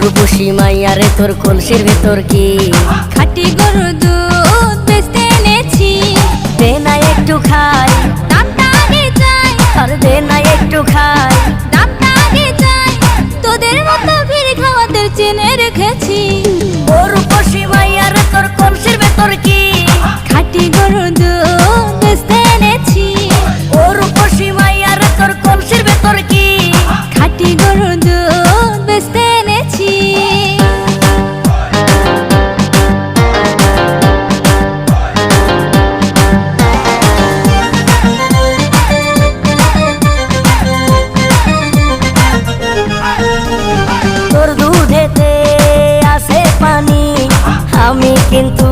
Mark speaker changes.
Speaker 1: রূপসী মাইয়ারে তোর কলসির ভেতর কি
Speaker 2: খাঁটি গরুর দুধ বেচতে এনেছি।
Speaker 1: দে না একটু খাই,
Speaker 2: দামটা আগে চাই,
Speaker 1: আর দে না একটু খাই।
Speaker 2: দামটা আগে চাই, তোদের মতো ভিড় খাওয়াদের চেনে রেখেছি।
Speaker 1: ও রূপসী মাইয়ারে তোর কলসির ভেতর কি
Speaker 2: খাঁটি গরুর দুধ বেচতে এনেছি।
Speaker 1: ও রূপসী মাইয়ারে তোর কলসির ভেতর কি
Speaker 2: খাঁটি গরুর দুধ বেচতে এনেছি।
Speaker 1: তোর দুধেতে আছে পানি, আমি কিন্তু